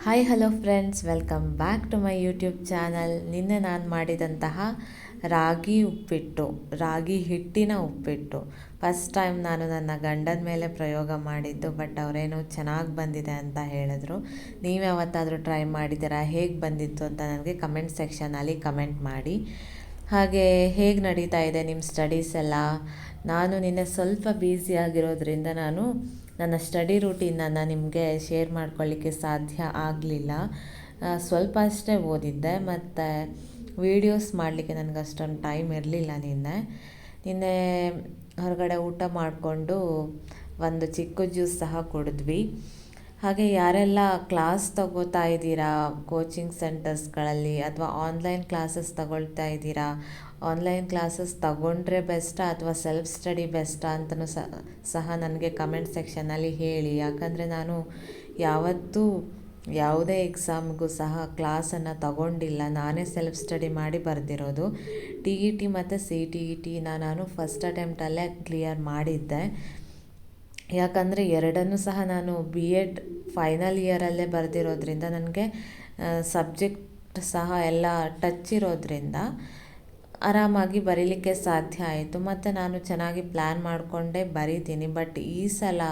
Hi hello friends, welcome back to my YouTube channel. ನಿನ್ನೆ ನಾನು ಮಾಡಿದಂತಹ ರಾಗಿ ಹಿಟ್ಟಿನ ಉಪ್ಪಿಟ್ಟು ಫಸ್ಟ್ ಟೈಮ್ ನಾನು ನನ್ನ ಗಂಡನ ಮೇಲೆ ಪ್ರಯೋಗ ಮಾಡಿದ್ದು. ಬಟ್ ಅವರೇನೋ ಚೆನ್ನಾಗಿ ಬಂದಿದೆ ಅಂತ ಹೇಳಿದ್ರು. ನೀವು ಯಾವತ್ತಾದರೂ ಟ್ರೈ ಮಾಡಿದ್ದೀರಾ? ಹೇಗೆ ಬಂದಿತ್ತು ಅಂತ ನನಗೆ ಕಮೆಂಟ್ ಸೆಕ್ಷನಲ್ಲಿ ಕಮೆಂಟ್ ಮಾಡಿ. ಹಾಗೆ ಹೇಗೆ ನಡೀತಾ ಇದೆ ನಿಮ್ಮ ಸ್ಟಡೀಸ್ ಎಲ್ಲ? ನಾನು ನಿನ್ನೆ ಸ್ವಲ್ಪ ಬ್ಯುಸಿ ಆಗಿರೋದ್ರಿಂದ ನಾನು ನನ್ನ ಸ್ಟಡಿ ರೂಟೀನನ್ನು ನಿಮಗೆ ಶೇರ್ ಮಾಡ್ಕೊಳ್ಳಿಕ್ಕೆ ಸಾಧ್ಯ ಆಗಲಿಲ್ಲ. ಸ್ವಲ್ಪ ಅಷ್ಟೇ ಓದಿದ್ದೆ ಮತ್ತು ವೀಡಿಯೋಸ್ ಮಾಡಲಿಕ್ಕೆ ನನಗೆ ಅಷ್ಟೊಂದು ಟೈಮ್ ಇರಲಿಲ್ಲ. ನಿನ್ನೆ ಹೊರಗಡೆ ಊಟ ಮಾಡಿಕೊಂಡು ಒಂದು ಚಿಕ್ಕ ಜ್ಯೂಸ್ ಸಹ ಕುಡಿದ್ವಿ. ಹಾಗೆ ಯಾರೆಲ್ಲ ಕ್ಲಾಸ್ ತಗೋತಾ ಇದ್ದೀರಾ ಕೋಚಿಂಗ್ ಸೆಂಟರ್ಸ್ಗಳಲ್ಲಿ ಅಥವಾ ಆನ್ಲೈನ್ ಕ್ಲಾಸಸ್ ತಗೊಳ್ತಾ ಇದ್ದೀರಾ, ಆನ್ಲೈನ್ ಕ್ಲಾಸಸ್ ತಗೊಂಡ್ರೆ ಬೆಸ್ಟಾ ಅಥವಾ ಸೆಲ್ಫ್ ಸ್ಟಡಿ ಬೆಸ್ಟಾ ಅಂತಲೂ ಸಹ ನನಗೆ ಕಮೆಂಟ್ ಸೆಕ್ಷನಲ್ಲಿ ಹೇಳಿ. ಯಾಕಂದರೆ ನಾನು ಯಾವತ್ತೂ ಯಾವುದೇ ಎಕ್ಸಾಮ್ಗೂ ಸಹ ಕ್ಲಾಸನ್ನು ತಗೊಂಡಿಲ್ಲ. ನಾನೇ ಸೆಲ್ಫ್ ಸ್ಟಡಿ ಮಾಡಿ ಬರೆದಿರೋದು. TET ಮತ್ತು CTET ನಾನು ಫಸ್ಟ್ ಅಟೆಂಪ್ಟಲ್ಲೇ ಕ್ಲಿಯರ್ ಮಾಡಿದ್ದೆ. ಯಾಕಂದರೆ ಎರಡನ್ನೂ ಸಹ ನಾನು BEd ಫೈನಲ್ ಇಯರಲ್ಲೇ ಬರೆದಿರೋದ್ರಿಂದ ನನಗೆ ಸಬ್ಜೆಕ್ಟ್ ಸಹ ಎಲ್ಲ ಟಚ್ ಇರೋದ್ರಿಂದ ಆರಾಮಾಗಿ ಬರೀಲಿಕ್ಕೆ ಸಾಧ್ಯ ಆಯಿತು. ಮತ್ತು ನಾನು ಚೆನ್ನಾಗಿ ಪ್ಲ್ಯಾನ್ ಮಾಡಿಕೊಂಡೇ ಬರೀತೀನಿ. ಬಟ್ ಈ ಸಲ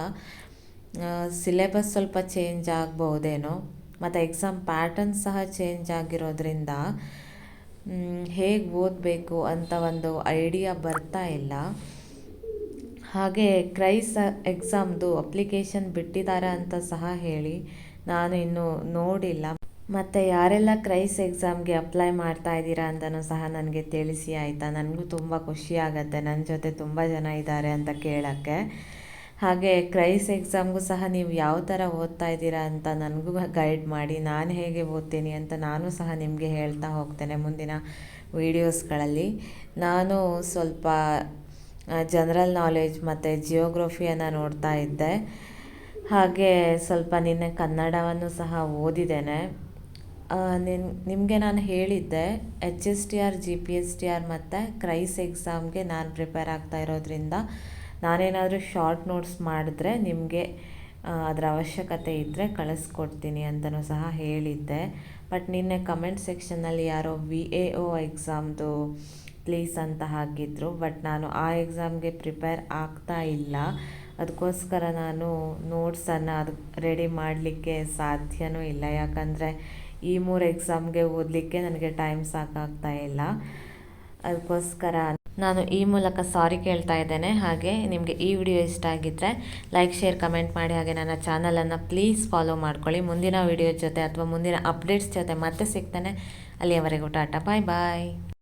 ಸಿಲೆಬಸ್ ಸ್ವಲ್ಪ ಚೇಂಜ್ ಆಗ್ಬೋದೇನೋ ಮತ್ತು ಎಕ್ಸಾಮ್ ಪ್ಯಾಟರ್ನ್ ಸಹ ಚೇಂಜ್ ಆಗಿರೋದ್ರಿಂದ ಹೇಗೆ ಓದಬೇಕು ಅಂತ ಒಂದು ಐಡಿಯಾ ಬರ್ತಾ ಇಲ್ಲ. ಹಾಗೆ ಕ್ರೈಸ್ ಎಕ್ಸಾಮ್ದು ಅಪ್ಲಿಕೇಶನ್ ಬಿಟ್ಟಿದ್ದಾರೆ ಅಂತ ಸಹ ಹೇಳಿ. ನಾನು ಇನ್ನೂ ನೋಡಿಲ್ಲ. ಮತ್ತು ಯಾರೆಲ್ಲ ಕ್ರೈಸ್ ಎಕ್ಸಾಮ್ಗೆ ಅಪ್ಲೈ ಮಾಡ್ತಾ ಇದ್ದೀರಾ ಅಂತಲೂ ಸಹ ನನಗೆ ತಿಳಿಸಿ, ಆಯಿತಾ? ನನಗೂ ತುಂಬ ಖುಷಿ ಆಗುತ್ತೆ ನನ್ನ ಜೊತೆ ತುಂಬ ಜನ ಇದ್ದಾರೆ ಅಂತ ಕೇಳೋಕ್ಕೆ. ಹಾಗೆ ಕ್ರೈಸ್ ಎಕ್ಸಾಮ್ಗೂ ಸಹ ನೀವು ಯಾವ ಥರ ಓದ್ತಾ ಇದ್ದೀರಾ ಅಂತ ನನಗೂ ಗೈಡ್ ಮಾಡಿ. ನಾನು ಹೇಗೆ ಓದ್ತೀನಿ ಅಂತ ನಾನು ಸಹ ನಿಮಗೆ ಹೇಳ್ತಾ ಹೋಗ್ತೇನೆ ಮುಂದಿನ ವೀಡಿಯೋಸ್ಗಳಲ್ಲಿ. ನಾನು ಸ್ವಲ್ಪ ಜನರಲ್ ನಾಲೆಡ್ಜ್ ಮತ್ತು ಜಿಯೋಗ್ರಫಿಯನ್ನು ನೋಡ್ತಾ ಇದ್ದೆ. ಹಾಗೆ ಸ್ವಲ್ಪ ನಿನ್ನೆ ಕನ್ನಡವನ್ನು ಸಹ ಓದಿದ್ದೇನೆ. ನಿಮಗೆ ನಾನು ಹೇಳಿದ್ದೆ HSTR GPSTR ಮತ್ತು ಕ್ರೈಸ್ ಎಕ್ಸಾಮ್ಗೆ ನಾನು ಪ್ರಿಪೇರ್ ಆಗ್ತಾ ಇರೋದ್ರಿಂದ ನಾನೇನಾದರೂ ಶಾರ್ಟ್ ನೋಟ್ಸ್ ಮಾಡಿದ್ರೆ ನಿಮಗೆ ಅದರ ಅವಶ್ಯಕತೆ ಇದ್ದರೆ ಕಳಿಸ್ಕೊಡ್ತೀನಿ ಅಂತಲೂ ಸಹ ಹೇಳಿದ್ದೆ. ಬಟ್ ನಿನ್ನೆ ಕಮೆಂಟ್ ಸೆಕ್ಷನ್ನಲ್ಲಿ ಯಾರೋ VAO ಎಕ್ಸಾಮ್ದು ಪ್ಲೀಸ್ ಅಂತ ಹಾಕಿದ್ರು. ಬಟ್ ನಾನು ಆ ಎಕ್ಸಾಮ್ಗೆ ಪ್ರಿಪೇರ್ ಆಗ್ತಾ ಇಲ್ಲ. ಅದಕ್ಕೋಸ್ಕರ ನಾನು ನೋಟ್ಸನ್ನು ರೆಡಿ ಮಾಡಲಿಕ್ಕೆ ಸಾಧ್ಯವೂ ಇಲ್ಲ. ಯಾಕಂದರೆ ಈ 3 ಎಕ್ಸಾಮ್ಗೆ ಓದಲಿಕ್ಕೆ ನನಗೆ ಟೈಮ್ ಸಾಕಾಗ್ತಾ ಇಲ್ಲ. ಅದಕ್ಕೋಸ್ಕರ ನಾನು ಈ ಮೂಲಕ ಸಾರಿ ಕೇಳ್ತಾ ಇದ್ದೇನೆ. ಹಾಗೆ ನಿಮಗೆ ಈ ವಿಡಿಯೋ ಇಷ್ಟ ಆಗಿದ್ದರೆ ಲೈಕ್, ಶೇರ್, ಕಮೆಂಟ್ ಮಾಡಿ. ಹಾಗೆ ನನ್ನ ಚಾನಲನ್ನು ಪ್ಲೀಸ್ ಫಾಲೋ ಮಾಡ್ಕೊಳ್ಳಿ. ಮುಂದಿನ ವಿಡಿಯೋ ಜೊತೆ ಅಥವಾ ಮುಂದಿನ ಅಪ್ಡೇಟ್ಸ್ ಜೊತೆ ಮತ್ತೆ ಸಿಗ್ತೇನೆ. ಅಲ್ಲಿಯವರೆಗೂ ಟಾಟಾ, ಬಾಯ್ ಬಾಯ್.